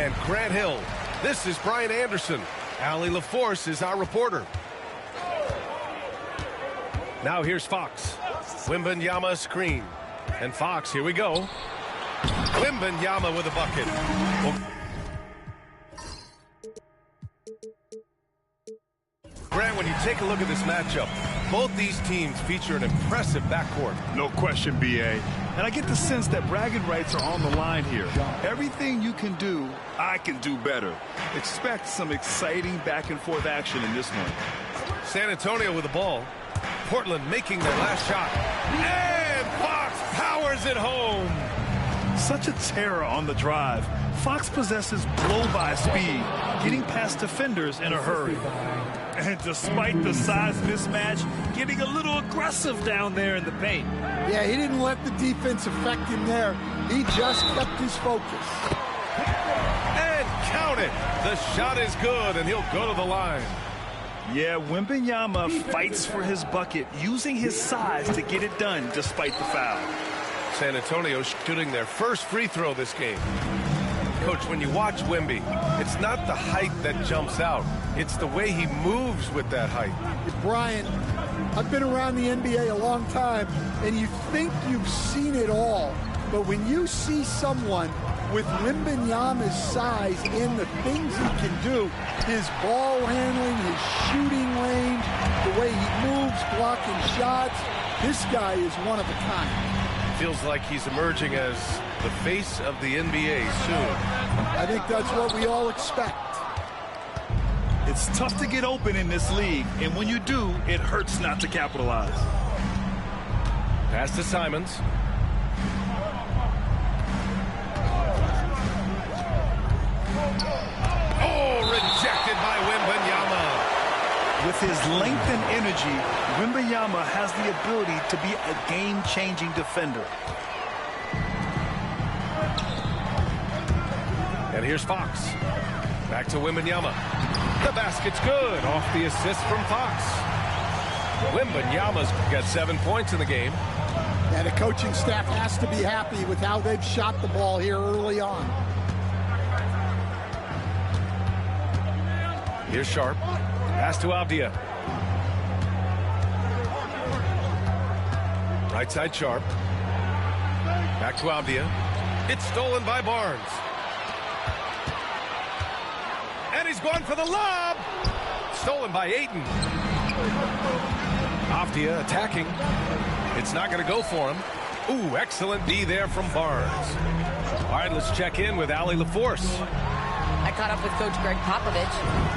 and Grant Hill. This is Brian Anderson. Allie LaForce is our reporter. Now here's Fox. Wembanyama screen. And Fox, here we go. Wembanyama with a bucket. Grant, when you take a look at this matchup, both these teams feature an impressive backcourt. No question, B.A. And I get the sense that bragging rights are on the line here. Everything you can do, I can do better. Expect some exciting back-and-forth action in this one. San Antonio with the ball. Portland making their last shot. And Fox powers it home. Such a terror on the drive. Fox possesses blow-by speed, getting past defenders in a hurry. And despite the size mismatch, getting a little aggressive down there in the paint. Yeah, he didn't let the defense affect him there. He just kept his focus. And count it. The shot is good, and he'll go to the line. Yeah, Wembanyama fights for his bucket, using his size to get it done despite the foul. San Antonio shooting their first free throw this game. Coach, when you watch Wemby, it's not the height that jumps out. It's the way he moves with that height. Brian, I've been around the NBA a long time, and you think you've seen it all. But when you see someone with Wembanyama's size and the things he can do, his ball handling, his shooting range, the way he moves, blocking shots, this guy is one of a kind. Feels like he's emerging as the face of the NBA soon. I think that's what we all expect. It's tough to get open in this league, and when you do, it hurts not to capitalize. Pass to Simons. Oh, rejected by Wembanyama. With his length and energy, Wembanyama has the ability to be a game-changing defender. And here's Fox. Back to Wembanyama. The basket's good. Off the assist from Fox. Wembanyama's got 7 points in the game. And the coaching staff has to be happy with how they've shot the ball here early on. Here's Sharp. Pass to Avdia. Right side Sharp. Back to Avdia. It's stolen by Barnes. And he's going for the lob. Stolen by Ayton. Avdia attacking. It's not going to go for him. Ooh, excellent D there from Barnes. All right, let's check in with Allie LaForce. I caught up with Coach Greg Popovich.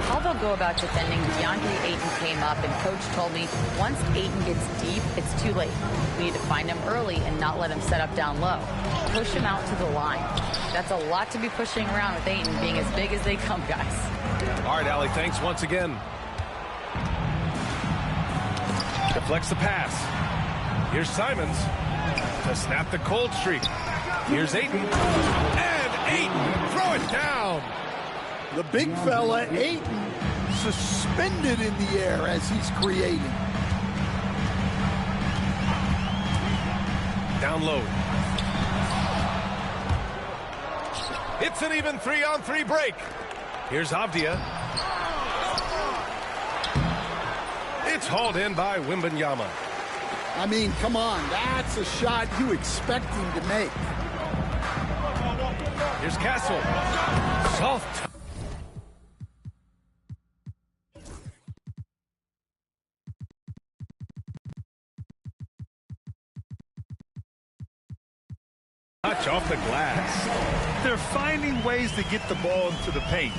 How they'll go about defending DeAndre Ayton came up, and Coach told me once Ayton gets deep, it's too late. We need to find him early and not let him set up down low. Push him out to the line. That's a lot to be pushing around with Ayton being as big as they come, guys. All right, Allie, thanks once again. Deflects the pass. Here's Simons to snap the cold streak. Here's Ayton. And Ayton, throw it down. The big fella, Ayton, suspended in the air as he's creating. Down low. It's an even 3-on-3 break. Here's Avdia. It's hauled in by Wembanyama. I mean, come on, that's a shot you expect him to make. Here's Castle. Soft. Touch off the glass. They're finding ways to get the ball into the paint.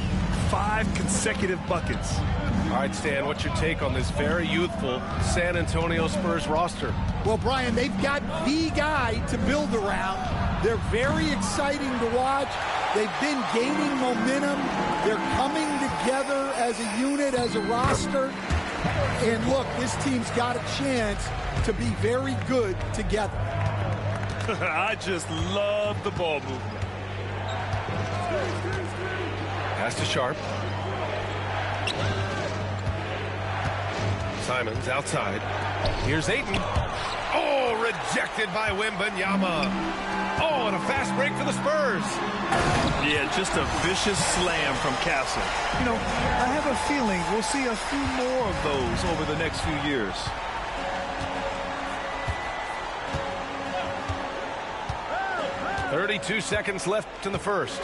5 consecutive buckets. All right, Stan, what's your take on this very youthful San Antonio Spurs roster? Well, Brian, they've got the guy to build around. They're very exciting to watch. They've been gaining momentum. They're coming together as a unit, as a roster. And look, this team's got a chance to be very good together. I just love the ball movement. Pass to Sharp. Simons outside. Here's Ayton. Oh, rejected by Wembanyama. Oh, and a fast break for the Spurs. Yeah, just a vicious slam from Castle. You know, I have a feeling we'll see a few more of those over the next few years. .32 seconds left in the first.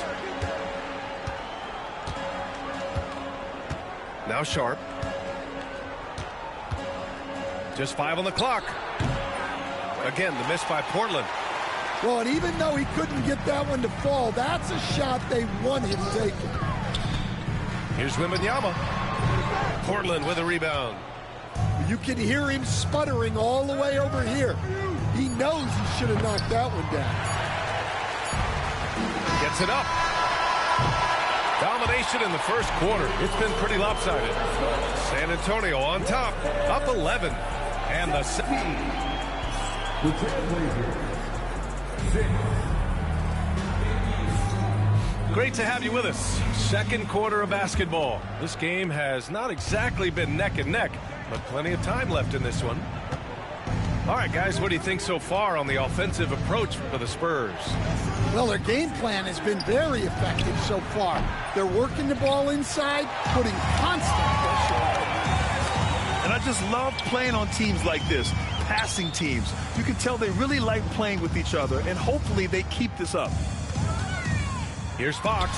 Now Sharp. Just 5 on the clock. Again, the miss by Portland. Well, and even though he couldn't get that one to fall, that's a shot they wanted taken. Here's Wembanyama. Portland with a rebound. You can hear him sputtering all the way over here. He knows he should have knocked that one down. Gets it up. Domination in the first quarter. It's been pretty lopsided. San Antonio on top, up 11. And the Great to have you with us. Second quarter of basketball. This game has not exactly been neck and neck, but plenty of time left in this one. All right, guys, what do you think so far on the offensive approach for the Spurs? Well, their game plan has been very effective so far. They're working the ball inside, putting constant pressure on it. And I just love playing on teams like this, passing teams. You can tell they really like playing with each other, and hopefully they keep this up. Here's Fox.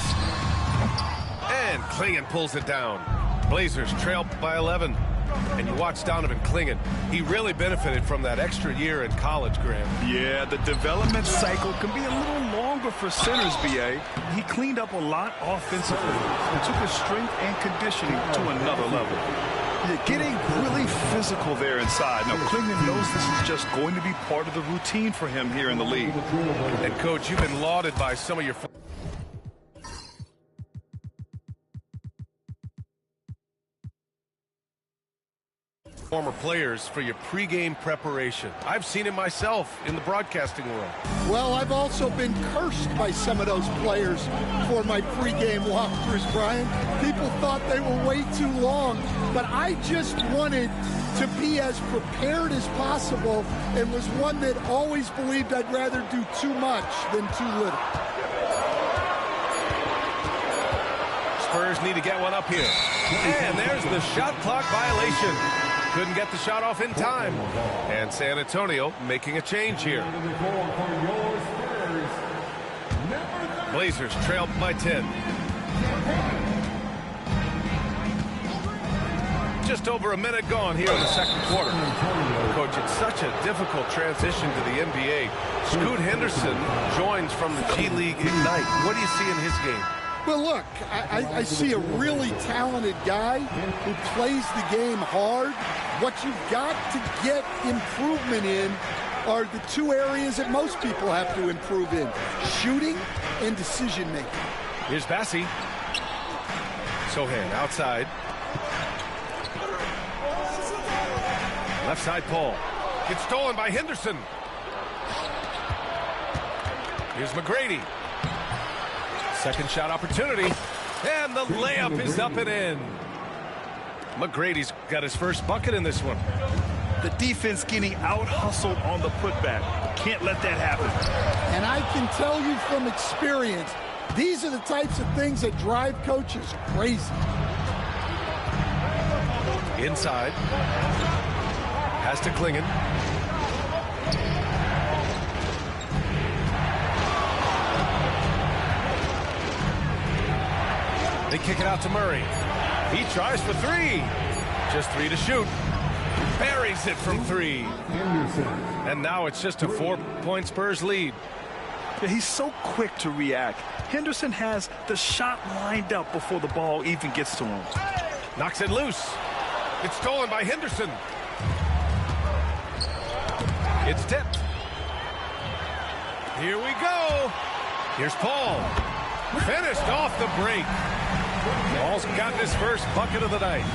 And Clingan pulls it down. Blazers trail by 11. And you watch Donovan Clingan. He really benefited from that extra year in college, Graham. Yeah, the development cycle can be a little longer for centers, B.A. He cleaned up a lot offensively and took his strength and conditioning to another level. Yeah, getting really physical there inside. Now, Clingan knows this is just going to be part of the routine for him here in the league. And, Coach, you've been lauded by some of your former players for your pregame preparation. I've seen it myself in the broadcasting world. Well, I've also been cursed by some of those players for my pregame walkthroughs, Brian. People thought they were way too long, but I just wanted to be as prepared as possible and was one that always believed I'd rather do too much than too little. Spurs need to get one up here. And there's the shot clock violation. Couldn't get the shot off in time. And San Antonio making a change here. Blazers trail by 10. Just over a minute gone here in the second quarter. Coach, it's such a difficult transition to the NBA. Scoot Henderson joins from the G League Ignite. What do you see in his game? Well, look, I see a really talented guy who plays the game hard. What you've got to get improvement in are the two areas that most people have to improve in: shooting and decision-making. Here's Bassi. Sohan outside. Left side Paul. Gets stolen by Henderson. Here's McGrady. Second shot opportunity. And the layup is up and in. McGrady's got his first bucket in this one. The defense getting out-hustled on the putback. Can't let that happen. And I can tell you from experience, these are the types of things that drive coaches crazy. Inside. Has to Clingan. They kick it out to Murray. He tries for three. Just 3 to shoot. Buries it from 3. And now it's just a 4-point Spurs lead. Yeah, he's so quick to react. Henderson has the shot lined up before the ball even gets to him. Knocks it loose. It's stolen by Henderson. It's tipped. Here we go. Here's Paul. Finished off the break. Paul's gotten his first bucket of the night.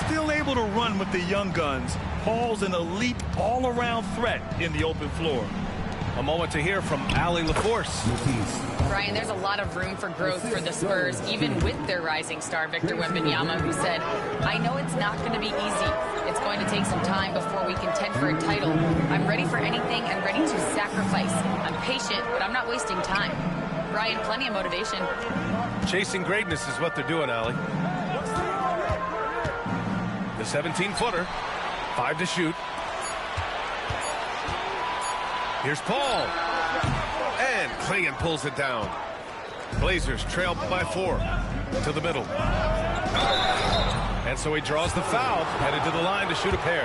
Still able to run with the young guns. Paul's an elite all-around threat in the open floor. A moment to hear from Allie LaForce. Brian, there's a lot of room for growth for the Spurs, even with their rising star, Victor Wembanyama, who said, I know it's not going to be easy. It's going to take some time before we contend for a title. I'm ready for anything and ready to sacrifice. I'm patient, but I'm not wasting time. Brian, plenty of motivation. Chasing greatness is what they're doing, Allie. The 17-footer. 5 to shoot. Here's Paul. And Clingan pulls it down. Blazers trail by 4 to the middle. And so he draws the foul, headed to the line to shoot a pair.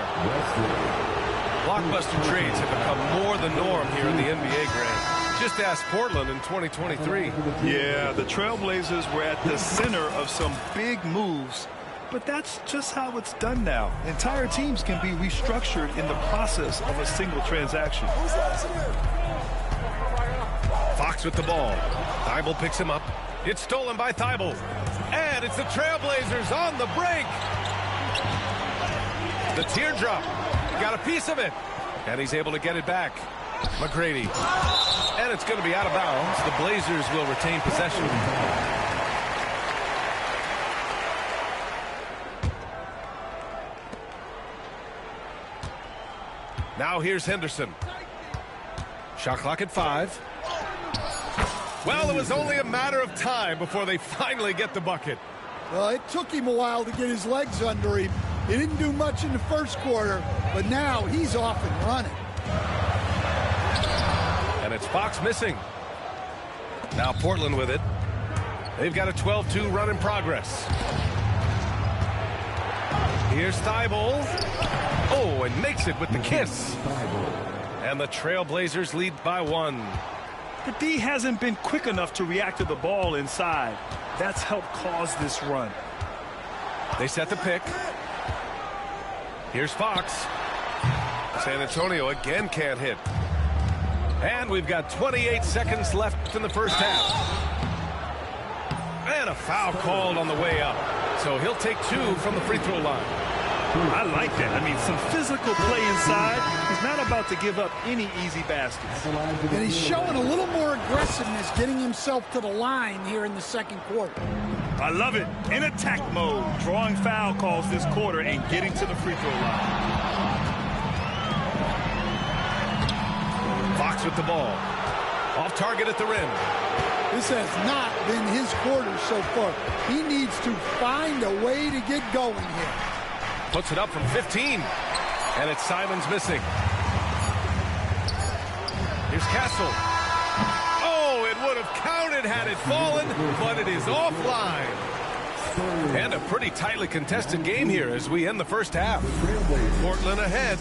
Blockbuster trades have become more the norm here in the NBA, Grant. Just ask Portland in 2023. Yeah, the Trailblazers were at the center of some big moves, but that's just how it's done now. Entire teams can be restructured in the process of a single transaction. Fox with the ball. Thibault picks him up. It's stolen by Thibault. And it's the Trailblazers on the break. The teardrop. Got a piece of it. And he's able to get it back. McGrady. And it's going to be out of bounds. The Blazers will retain possession. Now here's Henderson. Shot clock at 5. Well, it was only a matter of time before they finally get the bucket. Well, it took him a while to get his legs under him. He didn't do much in the first quarter, but now he's off and running. And it's Fox missing. Now Portland with it. They've got a 12-2 run in progress. Here's Thibault. Oh, and makes it with the kiss. And the Trailblazers lead by 1. The D hasn't been quick enough to react to the ball inside. That's helped cause this run. They set the pick. Here's Fox. San Antonio again can't hit. And we've got 28 seconds left in the first half. And a foul called on the way up. So he'll take 2 from the free throw line. I like that. I mean, some physical play inside. He's not about to give up any easy baskets. And he's showing a little more aggressiveness, getting himself to the line here in the second quarter. I love it. In attack mode, drawing foul calls this quarter and getting to the free throw line. Fox with the ball. Off target at the rim. This has not been his quarter so far. He needs to find a way to get going here. Puts it up from 15. And it's Simons missing. Here's Castle. Oh, it would have counted had it fallen, but it is offline. And a pretty tightly contested game here as we end the first half. Portland ahead,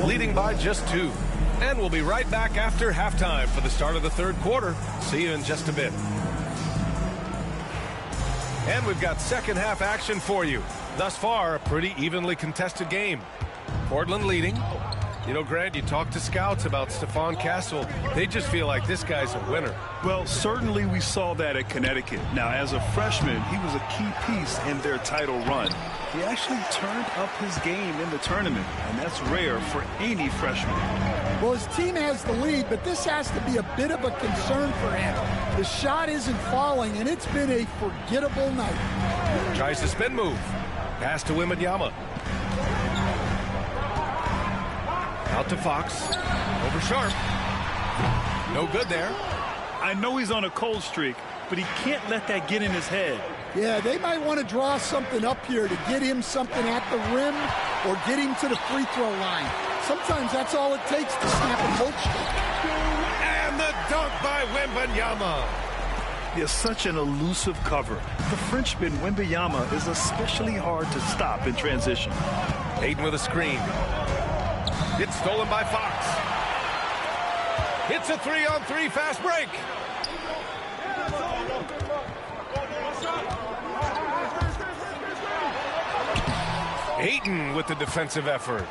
leading by just 2. And we'll be right back after halftime for the start of the third quarter. See you in just a bit. And we've got second half action for you. Thus far, a pretty evenly contested game. Portland leading. You know, Grant, you talk to scouts about Stephon Castle. They just feel like this guy's a winner. Well, certainly we saw that at Connecticut. Now, as a freshman, he was a key piece in their title run. He actually turned up his game in the tournament, and that's rare for any freshman. Well, his team has the lead, but this has to be a bit of a concern for him. The shot isn't falling, and it's been a forgettable night. Tries the spin move. Pass to Wembanyama. Out to Fox. Over Sharp. No good there. I know he's on a cold streak, but he can't let that get in his head. Yeah, they might want to draw something up here to get him something at the rim or get him to the free throw line. Sometimes that's all it takes to snap a cold streak. And the dunk by Wembanyama. He has such an elusive cover. The Frenchman, Wembanyama, is especially hard to stop in transition. Ayton with a screen. It's stolen by Fox. It's a 3-on-3 fast break. Ayton with the defensive effort.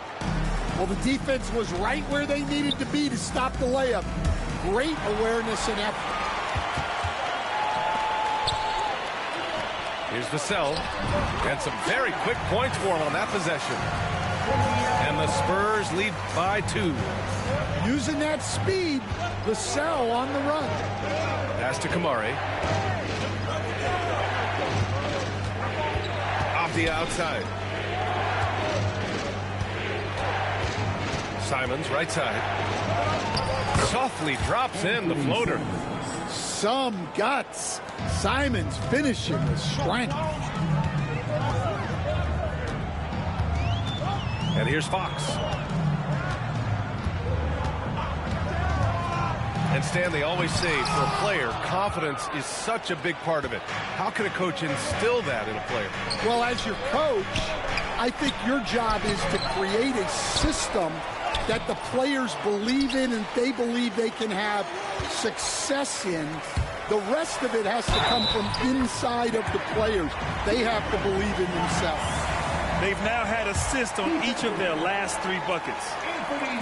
Well, the defense was right where they needed to be to stop the layup. Great awareness and effort. Here's Vassell. And some very quick points for him on that possession. And the Spurs lead by 2. Using that speed, Vassell on the run. Pass to Kamari. Off the outside. Simons, right side. Softly drops in the floater. Some guts. Simons finishing with strength. And here's Fox. And Stan, they always say for a player, confidence is such a big part of it. How can a coach instill that in a player? Well, as your coach, I think your job is to create a system that the players believe in and they believe they can have success in. The rest of it has to come from inside of the players. They have to believe in themselves. They've now had assists on each of their last 3 buckets.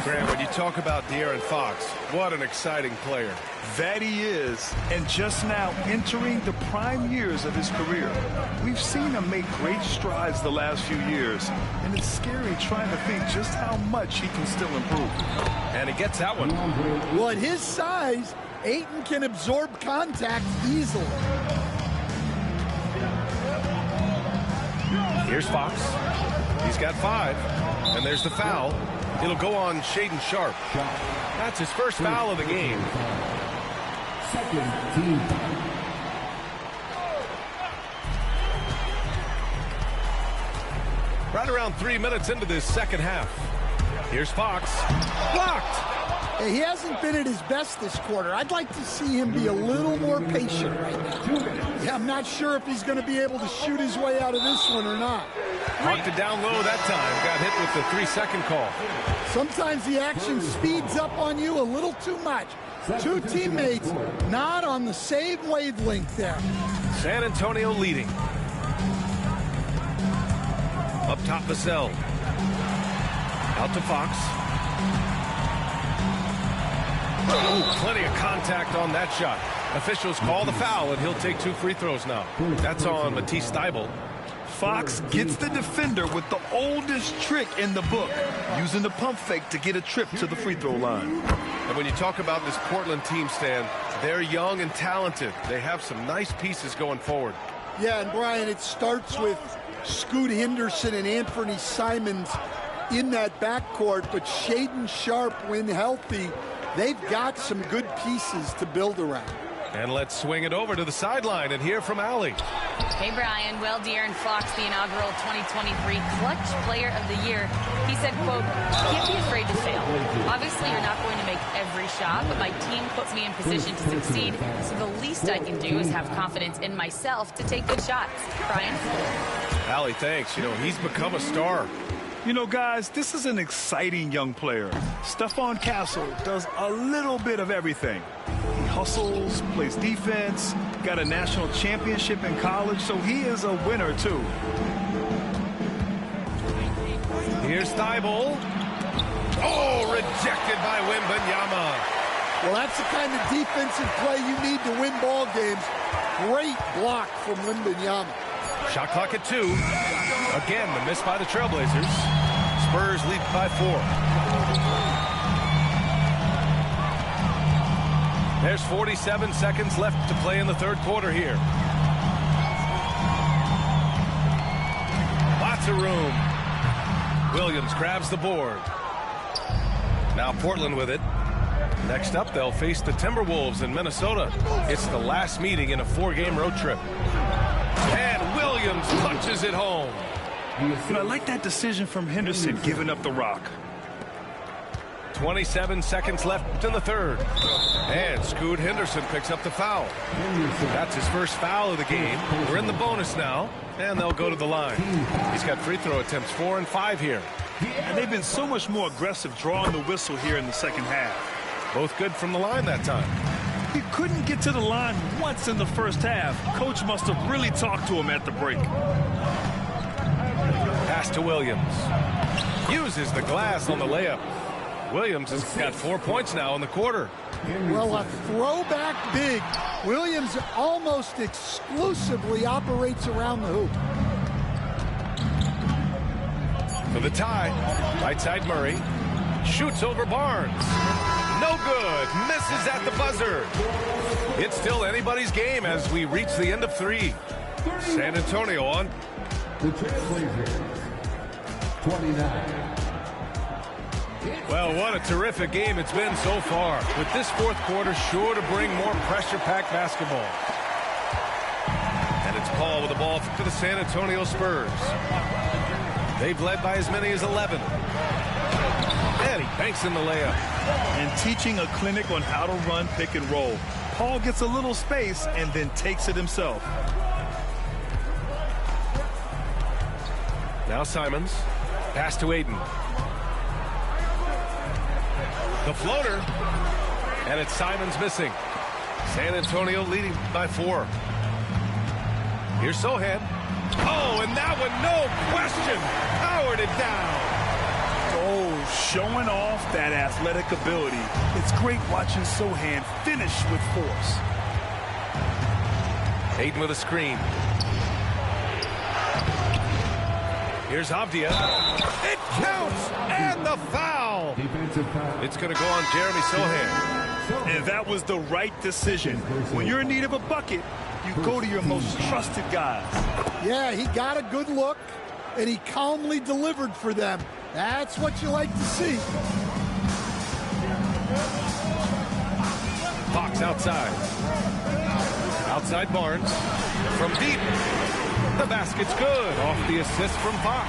Graham, when you talk about De'Aaron Fox, what an exciting player. That he is, and just now entering the prime years of his career. We've seen him make great strides the last few years, and it's scary trying to think just how much he can still improve. And he gets that one. Well, at his size, Ayton can absorb contact easily. Here's Fox. He's got 5. And there's the foul. It'll go on Shaedon Sharpe. That's his first foul of the game. Second team. Right around 3 minutes into this second half. Here's Fox. Blocked. He hasn't been at his best this quarter. I'd like to see him be a little more patient right now. Yeah, I'm not sure if he's going to be able to shoot his way out of this one or not. Knocked it down low that time. Got hit with the 3-second call. Sometimes the action speeds up on you a little too much. 2 teammates not on the same wavelength there. San Antonio leading. Up top, Vassell. Out to Fox. Oh, plenty of contact on that shot. Officials call the foul, and he'll take 2 free throws now. That's on Matisse Thybulle. Fox gets the defender with the oldest trick in the book, using the pump fake to get a trip to the free throw line. And when you talk about this Portland team, Stan, they're young and talented. They have some nice pieces going forward. Yeah, and Brian, it starts with Scoot Henderson and Anthony Simons in that backcourt, but Shaedon Sharpe, when healthy, they've got some good pieces to build around. And let's swing it over to the sideline and hear from Allie. Hey, Brian. Well, De'Aaron Fox, the inaugural 2023 Clutch Player of the Year, he said, quote, "Can't be afraid to fail. Obviously, you're not going to make every shot, but my team puts me in position to succeed, so the least I can do is have confidence in myself to take good shots." Brian? Allie, thanks. You know, he's become a star. You know, guys, this is an exciting young player. Stephon Castle does a little bit of everything. He hustles, plays defense, got a national championship in college, so he is a winner, too. Here's Thybulle. Oh, rejected by Wembanyama. Well, that's the kind of defensive play you need to win ball games. Great block from Wembanyama. Shot clock at 2. Again, the miss by the Trailblazers. Spurs lead by 4. There's 47 seconds left to play in the third quarter here. Lots of room. Williams grabs the board. Now Portland with it. Next up, they'll face the Timberwolves in Minnesota. It's the last meeting in a 4-game road trip. And Williams punches it home. You know, I like that decision from Henderson, giving up the rock. 27 seconds left in the third. And Scoot Henderson picks up the foul. That's his first foul of the game. We're in the bonus now, and they'll go to the line. He's got free throw attempts 4 and 5 here. And they've been so much more aggressive drawing the whistle here in the second half. Both good from the line that time. He couldn't get to the line once in the first half. Coach must have really talked to him at the break. Pass to Williams. Uses the glass on the layup. Williams has got 4 points now in the quarter. Well, a throwback big. Williams almost exclusively operates around the hoop. For the tie, right side Murray. Shoots over Barnes. No good. Misses at the buzzer. It's still anybody's game as we reach the end of 3. San Antonio on. The Trailblazers, 29. Well, what a terrific game it's been so far, with this fourth quarter sure to bring more pressure-packed basketball. And it's Paul with the ball for the San Antonio Spurs. They've led by as many as 11. And he banks in the layup. And teaching a clinic on how to run pick and roll. Paul gets a little space and then takes it himself. Now Simons. Pass to Ayton. The floater. And it's Simons missing. San Antonio leading by 4. Here's Sohan. Oh, and that one, no question, powered it down. Oh, showing off that athletic ability. It's great watching Sohan finish with force. Ayton with a screen. Here's Avdia. It counts, and the foul. Defensive foul. It's going to go on Jeremy Sohan. And that was the right decision. When you're in need of a bucket, you go to your most trusted guys. Yeah, he got a good look, and he calmly delivered for them. That's what you like to see. Fox outside. Outside Barnes. From deep. The basket's good. Off the assist from Fox.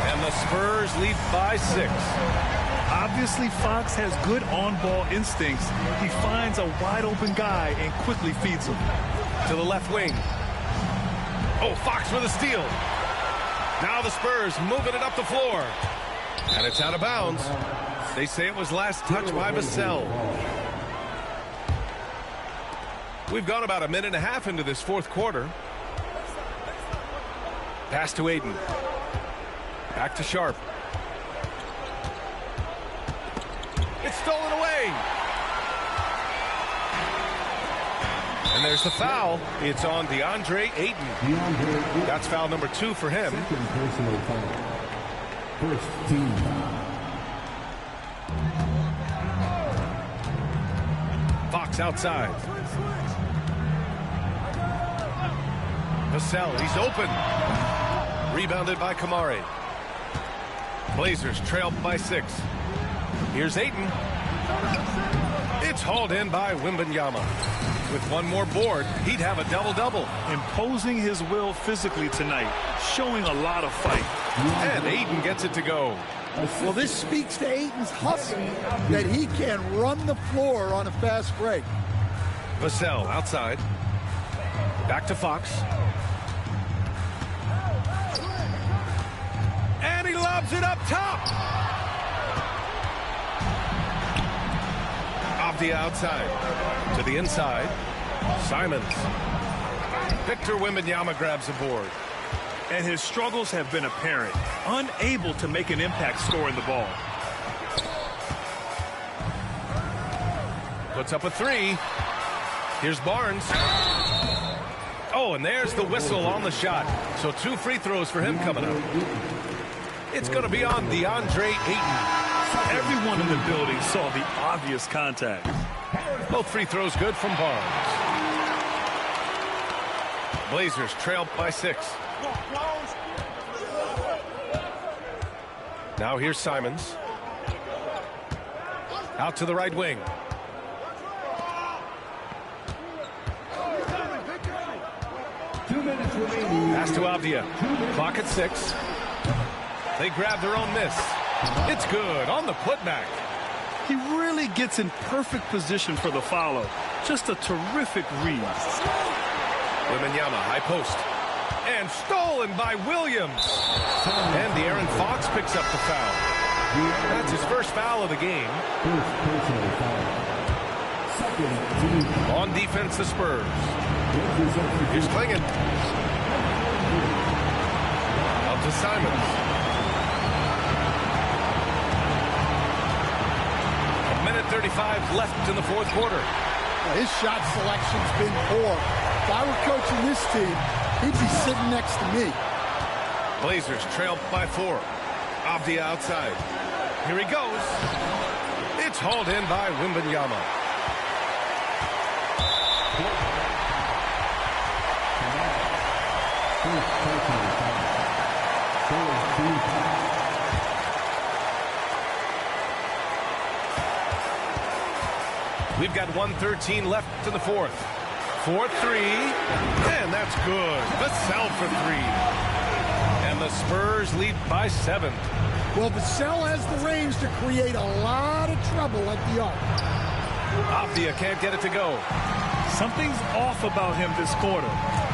And the Spurs lead by 6. Obviously, Fox has good on-ball instincts. He finds a wide-open guy and quickly feeds him. To the left wing. Oh, Fox with a steal. Now the Spurs moving it up the floor. And it's out of bounds. They say it was last touched by Vassell. We've gone about a minute and a half into this fourth quarter. Pass to Ayton. Back to Sharp. It's stolen away. And there's the foul. It's on DeAndre Ayton. That's foul number 2 for him. Second personal foul. First team foul. Fox outside. Vassell, he's open. Rebounded by Kamari. Blazers trail by 6. Here's Ayton. It's hauled in by Wembanyama. With one more board, he'd have a double-double. Imposing his will physically tonight, showing a lot of fight. And Ayton gets it to go. Well, this speaks to Ayton's hustle, that he can run the floor on a fast break. Vassell outside. Back to Fox. And he lobs it up top. Avdia outside. To the inside. Simons. Victor Wembanyama grabs the board. And his struggles have been apparent. Unable to make an impact scoring the ball. Puts up a 3. Here's Barnes. Oh, and there's the whistle on the shot. So 2 free throws for him coming up. It's going to be on DeAndre Ayton. Everyone in the building saw the obvious contact. Both free throws good from Barnes. Blazers trail by 6. Now here's Simons. Out to the right wing. Pass to Avdia. Clock at 6. They grab their own miss. It's good on the putback. He really gets in perfect position for the follow. Just a terrific read. Wembanyama, high post. And stolen by Williams. And De'Aaron Fox picks up the foul. That's his first foul of the game. First personal foul. Second team foul. On defense, the Spurs. Here's Klingon. Up to Simons. A minute 35 left in the fourth quarter. Well, his shot selection's been poor. If I were coaching this team, he'd be sitting next to me. Blazers trail by 4. Avdia outside. Here he goes. It's hauled in by Wembanyama. We've got 1:13 left in the fourth. 4-3, and that's good. Vassell for three. And the Spurs lead by 7. Well, Vassell has the range to create a lot of trouble at the arc. Avdia can't get it to go. Something's off about him this quarter.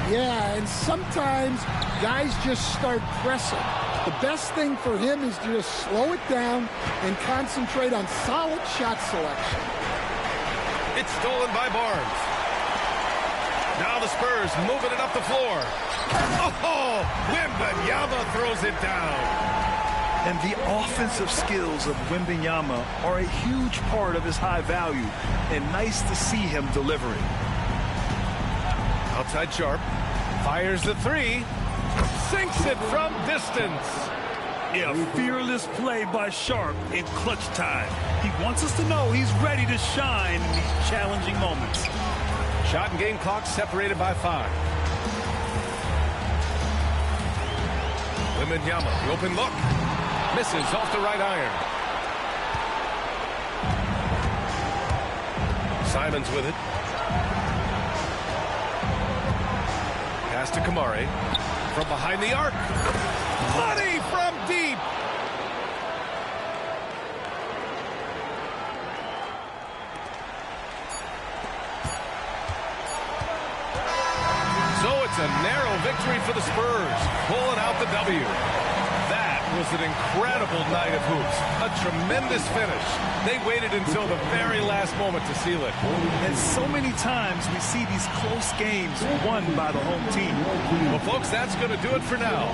Yeah, and sometimes guys just start pressing. The best thing for him is to just slow it down and concentrate on solid shot selection. It's stolen by Barnes. Now the Spurs moving it up the floor. Oh, Wembanyama throws it down. And the offensive skills of Wembanyama are a huge part of his high value, and nice to see him delivering. Outside Sharp. Fires the three. Sinks it from distance. Yeah, fearless play by Sharp in clutch time. He wants us to know he's ready to shine in these challenging moments. Shot and game clock separated by 5. Wembanyama, the open look. Misses off the right iron. Simons with it. Pass to Kamari. From behind the arc. Money from deep. So it's a narrow victory for the Spurs, pulling out the W. That was an incredible night of hoops. A tremendous finish. They waited until the very last moment to seal it. And so many times we see these close games won by the home team. Well, folks, that's going to do it for now.